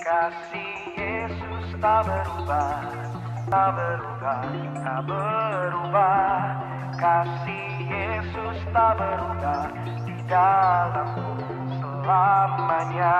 Kasih Yesus tak berubah, tak berubah, tak berubah. Kasih Yesus tak berubah di dalamku selamanya.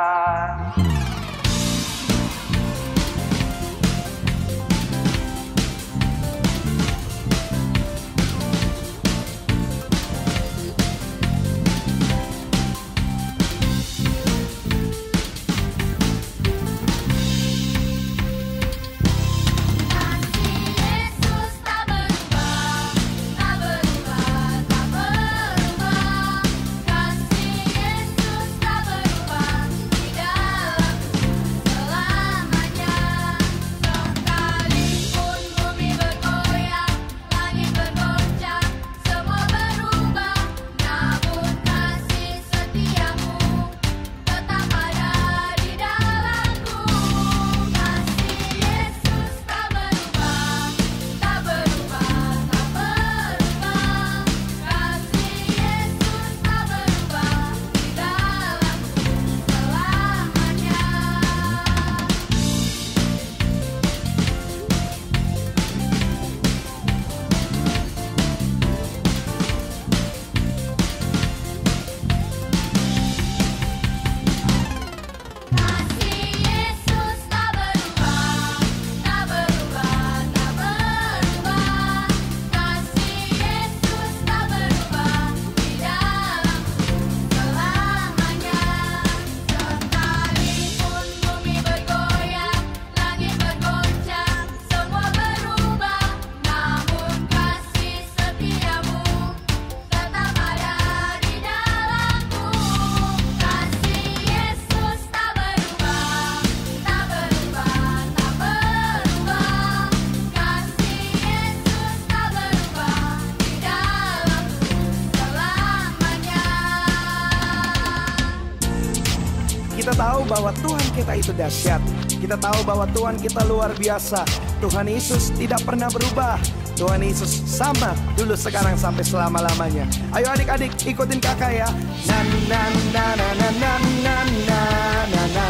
Kita tahu bahwa Tuhan kita itu dahsyat. Kita tahu bahwa Tuhan kita luar biasa. Tuhan Yesus tidak pernah berubah. Tuhan Yesus sama dulu, sekarang, sampai selama-lamanya. Ayo adik-adik ikutin kakak ya. Na na na na na na na na na na.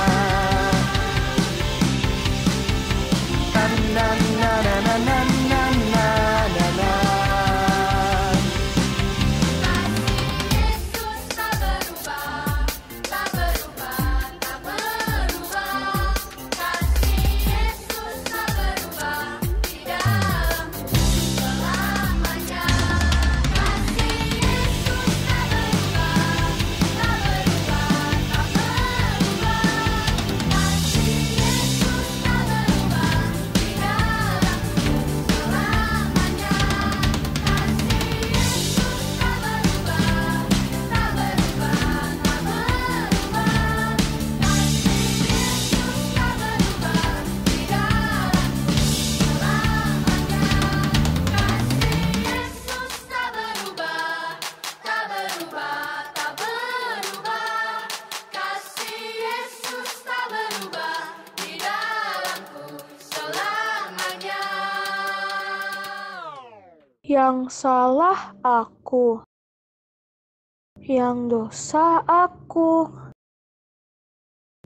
Na na na na na na na na na. Yang salah aku, yang dosa aku,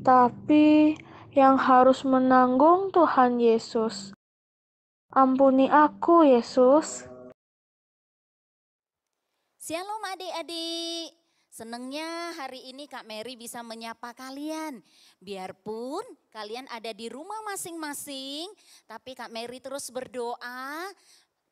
tapi yang harus menanggung Tuhan Yesus. Ampuni aku, Yesus. Shalom adik-adik. Senengnya hari ini Kak Mary bisa menyapa kalian. Biarpun kalian ada di rumah masing-masing, tapi Kak Mary terus berdoa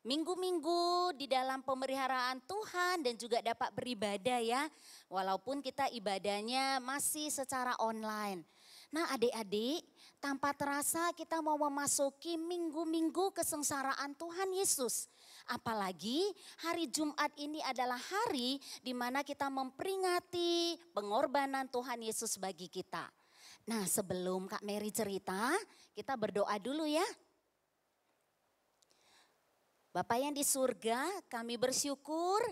minggu-minggu di dalam pemeliharaan Tuhan dan juga dapat beribadah ya. Walaupun kita ibadahnya masih secara online. Nah adik-adik, tanpa terasa kita mau memasuki minggu-minggu kesengsaraan Tuhan Yesus. Apalagi hari Jumat ini adalah hari di mana kita memperingati pengorbanan Tuhan Yesus bagi kita. Nah sebelum Kak Mary cerita, kita berdoa dulu ya. Bapak yang di surga, kami bersyukur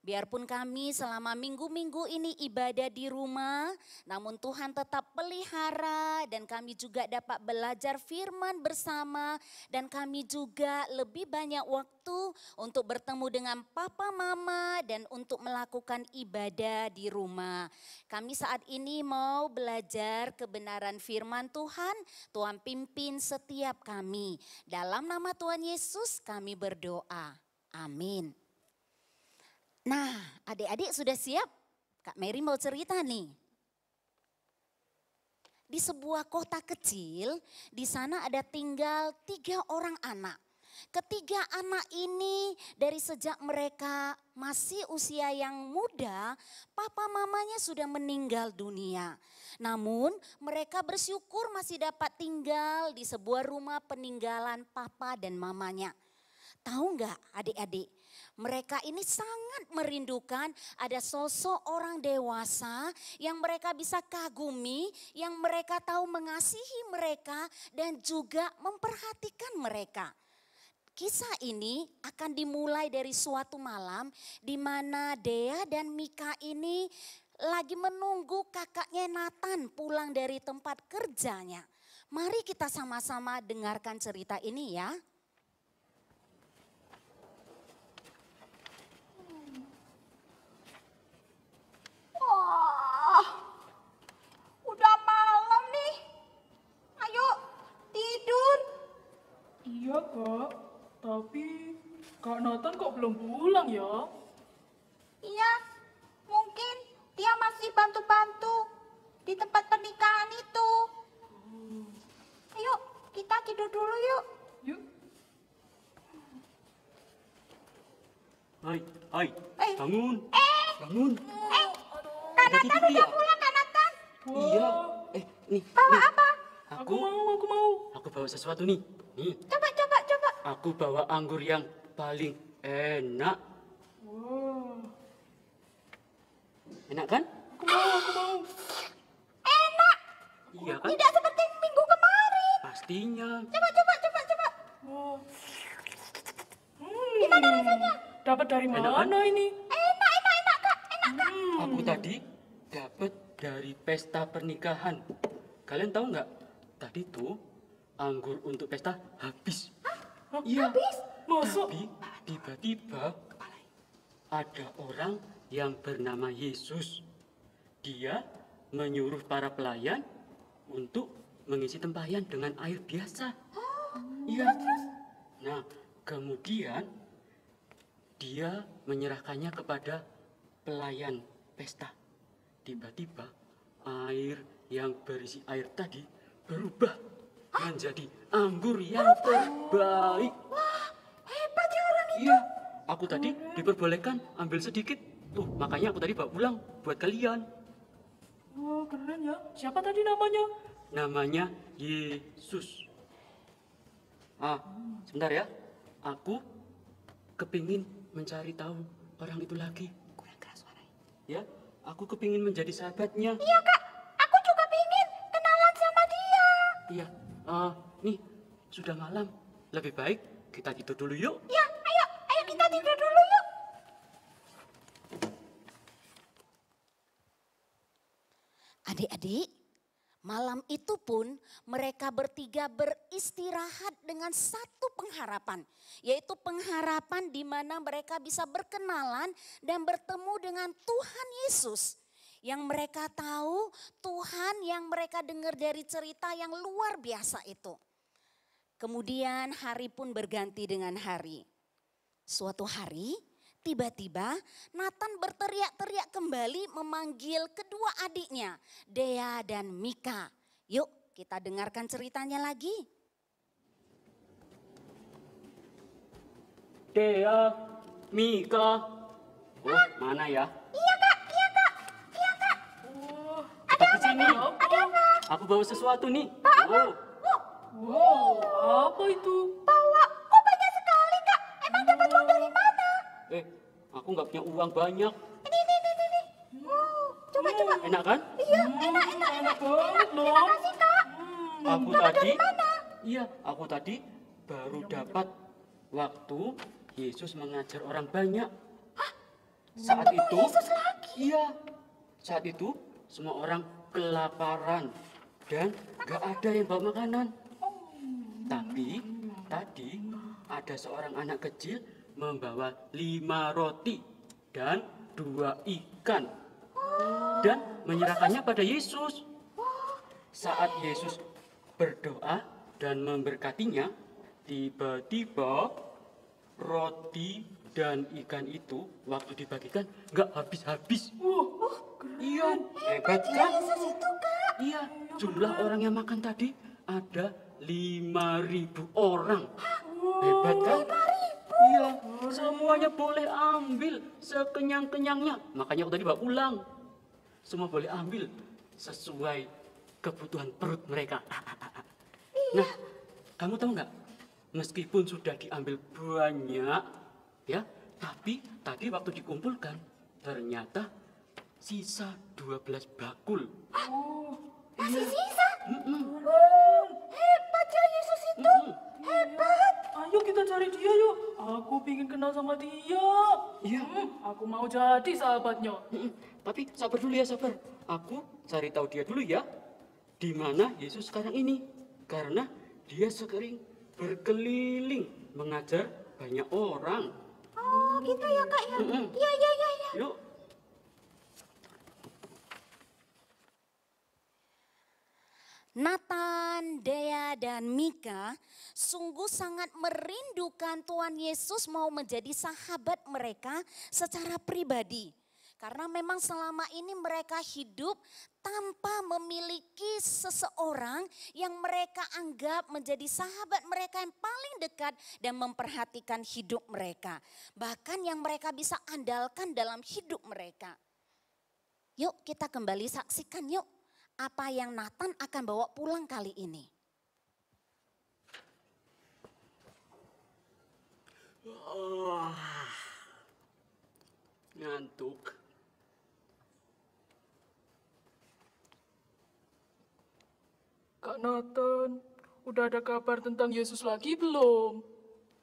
Biarpun kami selama minggu-minggu ini ibadah di rumah, namun Tuhan tetap pelihara dan kami juga dapat belajar firman bersama. Dan kami juga lebih banyak waktu untuk bertemu dengan papa mama dan untuk melakukan ibadah di rumah. Kami saat ini mau belajar kebenaran firman Tuhan. Tuhan pimpin setiap kami. Dalam nama Tuhan Yesus kami berdoa. Amin. Nah, adik-adik sudah siap? Kak Mary mau cerita nih. Di sebuah kota kecil, di sana ada tinggal 3 orang anak. Ketiga anak ini dari sejak mereka masih usia yang muda, papa mamanya sudah meninggal dunia. Namun mereka bersyukur masih dapat tinggal di sebuah rumah peninggalan papa dan mamanya. Tahu nggak adik-adik? Mereka ini sangat merindukan ada sosok orang dewasa yang mereka bisa kagumi, yang mereka tahu mengasihi mereka dan juga memperhatikan mereka. Kisah ini akan dimulai dari suatu malam di mana Dea dan Mika ini lagi menunggu kakaknya Nathan pulang dari tempat kerjanya. Mari kita sama-sama dengarkan cerita ini ya. Udah malam nih. Ayo tidur. Iya kak, tapi Kak Nathan kok belum pulang ya? Iya, mungkin dia masih bantu-bantu di tempat pernikahan itu. Ayo kita tidur dulu yuk. Yuk. Hai, bangun. Bangun. Kak Udah Nathan tidur udah ya? pulang, Kak Nathan. Iya. Nih. Bawa apa? Aku mau. Aku bawa sesuatu nih. Nih, Coba. aku bawa anggur yang paling enak. Wah, Enak kan? aku mau. Enak, Iya kan? tidak seperti minggu kemarin. Pastinya. Coba. Wah. Gimana rasanya? Dapat dari Enak kan? mana ini? Enak, Kak. Aku tadi dapat dari pesta pernikahan. Kalian tahu nggak? Tadi tuh anggur untuk pesta habis. Iya. Masuk. Tapi tiba-tiba ada orang yang bernama Yesus. Dia menyuruh para pelayan untuk mengisi tempayan dengan air biasa. Iya. Nah, kemudian dia menyerahkannya kepada pelayan pesta. Tiba-tiba air yang berisi air tadi berubah menjadi anggur yang terbaik. Hebat ya orang itu. Iya, aku tadi diperbolehkan ambil sedikit. Tuh, makanya aku tadi bawa pulang buat kalian. Wah, keren ya. Siapa tadi namanya? Namanya Yesus. Sebentar ya. Aku kepingin mencari tahu orang itu lagi. Kurang keras suaranya. Ya, aku kepingin menjadi sahabatnya. Iya, Kak. Aku juga pingin kenalan sama dia. Iya, nih sudah malam. Lebih baik kita tidur dulu yuk. Ya, ayo kita tidur dulu yuk. Adik-adik, malam itu pun mereka bertiga beristirahat dengan satu pengharapan. Yaitu pengharapan di mana mereka bisa berkenalan dan bertemu dengan Tuhan Yesus. Yang mereka tahu Tuhan yang mereka dengar dari cerita yang luar biasa itu. Kemudian hari pun berganti dengan hari. Suatu hari tiba-tiba Nathan berteriak-teriak kembali memanggil kedua adiknya, Dea dan Mika. Yuk kita dengarkan ceritanya lagi. Dea, Mika. Oh, mana ya? Iya, Kak. Cepat ke sini. Aku bawa sesuatu nih. Wow, apa itu? Bawa, kok banyak sekali, Kak? Emang dapat uang dari mana? Aku nggak punya uang banyak. Ini. Coba. Enak kan? Iya, Enak banget loh. Makasih, Kak. Aku tadi, iya, aku tadi baru dapat waktu Yesus mengajar orang banyak. Saat itu, iya, saat itu semua orang kelaparan dan gak ada yang bawa makanan. Tapi tadi ada seorang anak kecil membawa 5 roti dan 2 ikan dan menyerahkannya pada Yesus. Saat Yesus berdoa dan memberkatinya, tiba-tiba roti dan ikan itu waktu dibagikan nggak habis-habis. Iya, hebat kan? Iya, jumlah orang yang makan tadi ada 5.000 orang. Hebat kan? Iya, semuanya boleh ambil sekenyang-kenyangnya. Makanya aku tadi bawa pulang. Semua boleh ambil sesuai kebutuhan perut mereka. Nah, kamu tahu nggak? Meskipun sudah diambil banyak, ya, tapi tadi waktu dikumpulkan ternyata sisa 12 bakul. Masih sisa? Hebat ya Yesus itu. Hebat. Ayo kita cari dia yuk. Aku pingin kenal sama dia. Iya. Aku mau jadi sahabatnya. Tapi sabar dulu ya, sabar. Aku cari tahu dia dulu ya. Di mana Yesus sekarang ini? Karena dia sering berkeliling mengajar banyak orang. Oh gitu ya Kak ya. Iya. Yuk. Nathan, Dea, dan Mika sungguh sangat merindukan Tuhan Yesus mau menjadi sahabat mereka secara pribadi. Karena memang selama ini mereka hidup tanpa memiliki seseorang yang mereka anggap menjadi sahabat mereka yang paling dekat dan memperhatikan hidup mereka. Bahkan yang mereka bisa andalkan dalam hidup mereka. Yuk kita kembali saksikan yuk apa yang Nathan akan bawa pulang kali ini. Ngantuk. Kak Nathan, udah ada kabar tentang Yesus lagi belum?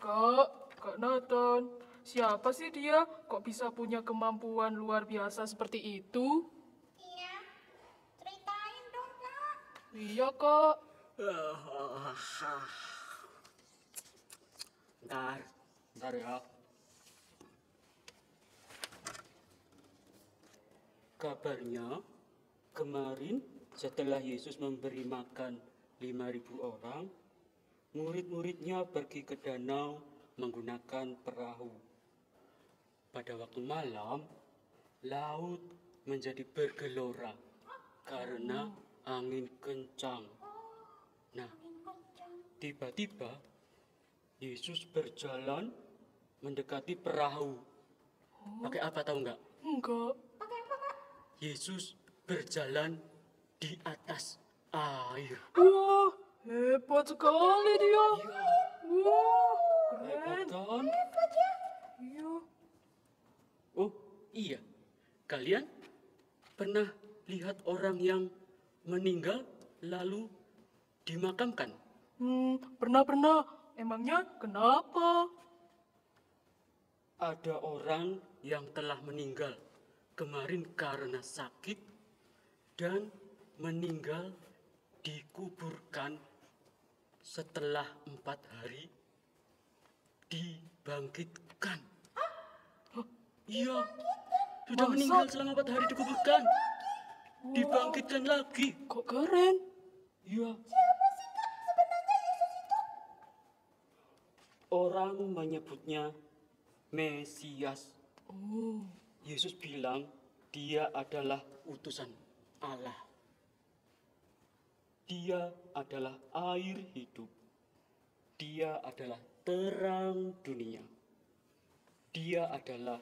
Kak Nathan, siapa sih dia? Kok bisa punya kemampuan luar biasa seperti itu? Iya. Ceritain dong Kak. Iya Kak. Bentar ya. Kabarnya kemarin setelah Yesus memberi makan 5.000 orang, murid-muridnya pergi ke danau menggunakan perahu. Pada waktu malam, laut menjadi bergelora karena angin kencang. Nah, tiba-tiba Yesus berjalan mendekati perahu. Pakai apa tahu nggak? Enggak. Yesus berjalan di atas air. Wah, hebat sekali dia. Wah, Hebat keren. kan? Iya. Oh iya, kalian pernah lihat orang yang meninggal lalu dimakamkan? Pernah. Emangnya kenapa? Ada orang yang telah meninggal kemarin karena sakit dan meninggal dikuburkan setelah 4 hari dibangkitkan. Iya, sudah Masa? meninggal selama 4 hari dikuburkan. Dibangkitkan lagi. Kok keren? Iya. Orang menyebutnya Mesias. Yesus bilang dia adalah utusan Allah. Dia adalah air hidup. Dia adalah terang dunia. Dia adalah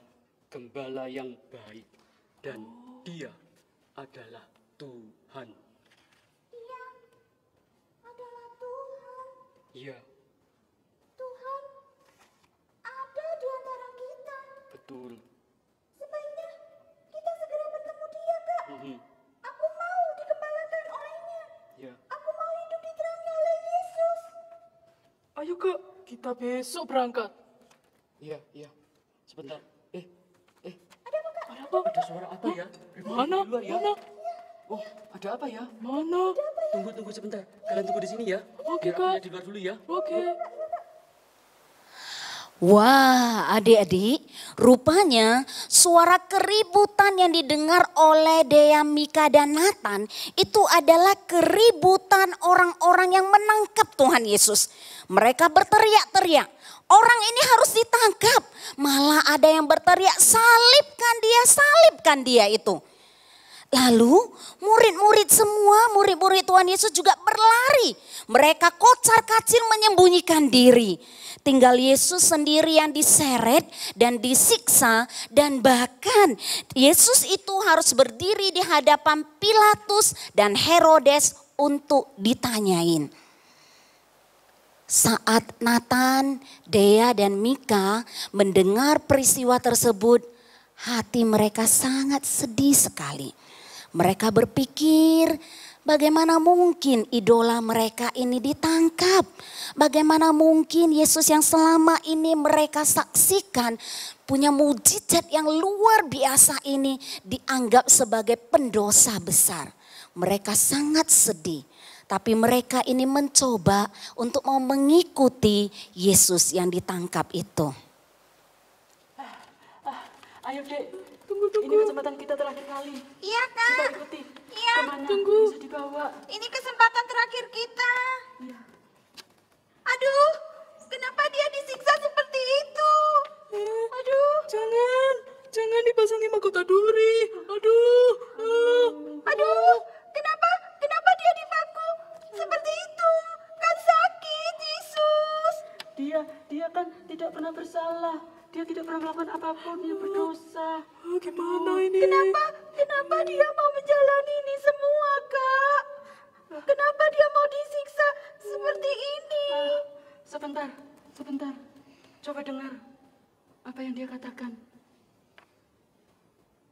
gembala yang baik. Dan dia adalah Tuhan. Iya. Adalah Tuhan. Iya, Tuhan ada di antara kita. betul. Sebaiknya kita segera bertemu dia Kak. Mhm. Aku mau digembalakan olehnya. Ya, Aku mau hidup diterangi oleh Yesus. Ayo Kak, kita besok berangkat. iya. Sebentar. Ada apa Ada suara apa ya? Mana? Di luar ya? Mana? Oh, ada apa ya? Mana? Tunggu sebentar. Kalian tunggu di sini ya. Oke, Biar aku Kak. lihat di luar dulu ya. Oke. Wah, adik-adik, rupanya suara keributan yang didengar oleh Dea, Mika, dan Nathan itu adalah keributan orang-orang yang menangkap Tuhan Yesus. Mereka berteriak-teriak, orang ini harus ditangkap. Malah ada yang berteriak, salibkan dia itu. Lalu murid-murid semua, murid-murid Tuhan Yesus juga berlari. Mereka kocar-kacir menyembunyikan diri. Tinggal Yesus sendiri yang diseret dan disiksa. Dan bahkan Yesus itu harus berdiri di hadapan Pilatus dan Herodes untuk ditanyain. Saat Nathan, Dea, dan Mika mendengar peristiwa tersebut, hati mereka sangat sedih sekali. Mereka berpikir, bagaimana mungkin idola mereka ini ditangkap? Bagaimana mungkin Yesus yang selama ini mereka saksikan punya mujizat yang luar biasa ini dianggap sebagai pendosa besar? Mereka sangat sedih. Tapi mereka ini mencoba untuk mau mengikuti Yesus yang ditangkap itu. Ayo dek, Tunggu. ini kesempatan kita terakhir kali. Iya, Kita Kak. ikuti. Iya. Kemana Tunggu. bisa dibawa. Ini kesempatan terakhir kita. Iya. Aduh, kenapa dia disiksa seperti itu? Aduh, Jangan dipasangi mahkota duri. Aduh. aduh, kenapa dia dipaku seperti itu? Kan sakit, Yesus. Dia kan tidak pernah bersalah. Dia tidak pernah melakukan apapun yang berdosa. Gimana ini? Kenapa dia mau menjalani ini semua, Kak? Kenapa dia mau disiksa seperti ini? Sebentar. Coba dengar apa yang dia katakan.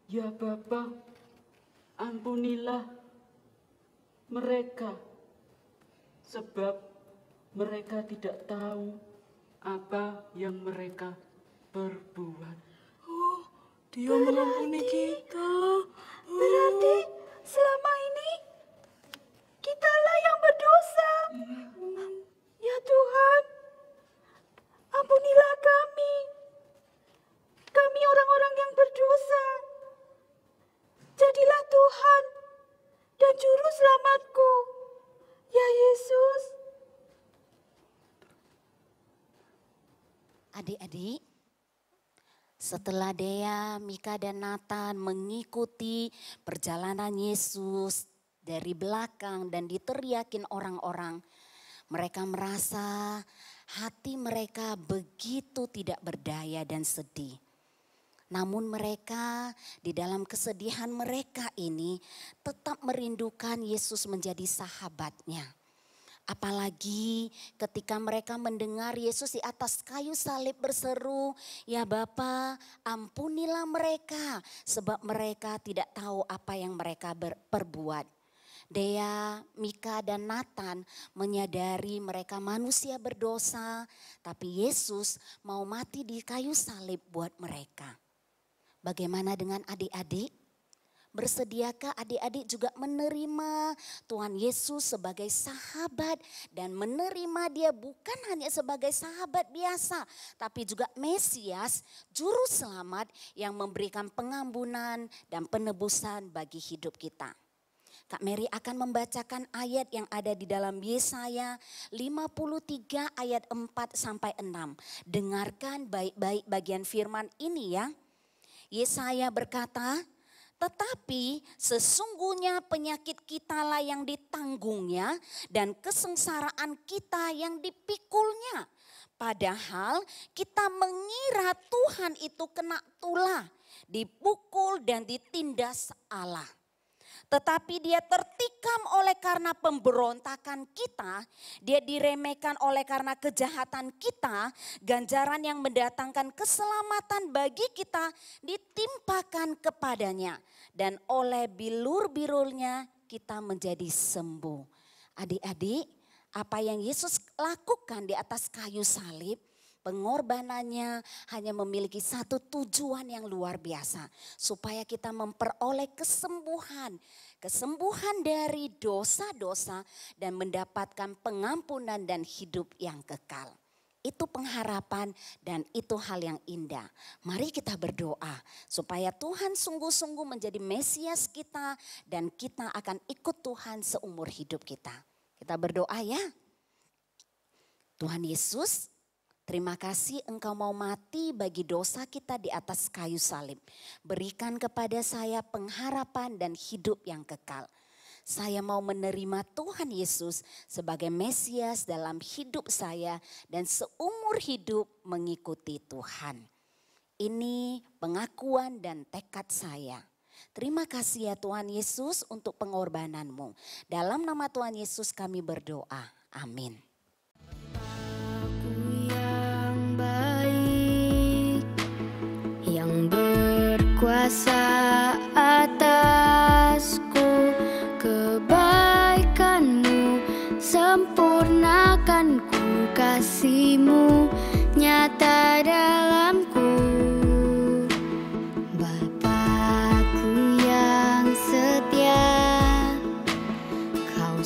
Ya Bapa, ampunilah mereka, sebab mereka tidak tahu apa yang mereka berbuat. Oh, dia mengampuni kita. Berarti selama ini kitalah yang berdosa. Ya Tuhan, ampunilah kami. Kami orang-orang yang berdosa. Jadilah Tuhan dan juru selamatku. Ya Yesus. Adik-adik, setelah Dea, Mika, dan Nathan mengikuti perjalanan Yesus dari belakang dan diteriakin orang-orang, mereka merasa hati mereka begitu tidak berdaya dan sedih. Namun mereka di dalam kesedihan mereka ini tetap merindukan Yesus menjadi sahabatnya. Apalagi ketika mereka mendengar Yesus di atas kayu salib berseru, "Ya Bapa, ampunilah mereka, sebab mereka tidak tahu apa yang mereka perbuat." Dea, Mika, dan Nathan menyadari mereka manusia berdosa, tapi Yesus mau mati di kayu salib buat mereka. Bagaimana dengan adik-adik? Bersediakah adik-adik juga menerima Tuhan Yesus sebagai sahabat dan menerima dia bukan hanya sebagai sahabat biasa, tapi juga Mesias, juru selamat yang memberikan pengampunan dan penebusan bagi hidup kita. Kak Mary akan membacakan ayat yang ada di dalam Yesaya 53 ayat 4 sampai 6. Dengarkan baik-baik bagian firman ini ya. Yesaya berkata, "Tetapi sesungguhnya penyakit kitalah yang ditanggungnya dan kesengsaraan kita yang dipikulnya. Padahal kita mengira Tuhan itu kena tulah, dipukul dan ditindas Allah. Tetapi dia tertikam oleh karena pemberontakan kita, dia diremehkan oleh karena kejahatan kita, ganjaran yang mendatangkan keselamatan bagi kita ditimpakan kepadanya. Dan oleh bilur-bilurnya kita menjadi sembuh." Adik-adik, apa yang Yesus lakukan di atas kayu salib Pengorbanannya hanya memiliki satu tujuan yang luar biasa. Supaya kita memperoleh kesembuhan. Kesembuhan dari dosa-dosa dan mendapatkan pengampunan dan hidup yang kekal. Itu pengharapan dan itu hal yang indah. Mari kita berdoa supaya Tuhan sungguh-sungguh menjadi Mesias kita dan kita akan ikut Tuhan seumur hidup kita. Kita berdoa ya. Tuhan Yesus, terima kasih Engkau mau mati bagi dosa kita di atas kayu salib. Berikan kepada saya pengharapan dan hidup yang kekal. Saya mau menerima Tuhan Yesus sebagai Mesias dalam hidup saya dan seumur hidup mengikuti Tuhan. Ini pengakuan dan tekad saya. Terima kasih ya Tuhan Yesus untuk pengorbanan-Mu. Dalam nama Tuhan Yesus kami berdoa. Amin. Aku yang baik, yang berkuasa atasku, kebaikan-Mu sempurnakan ku, kasih-Mu nyata dalamku. Bapakku yang setia, Kau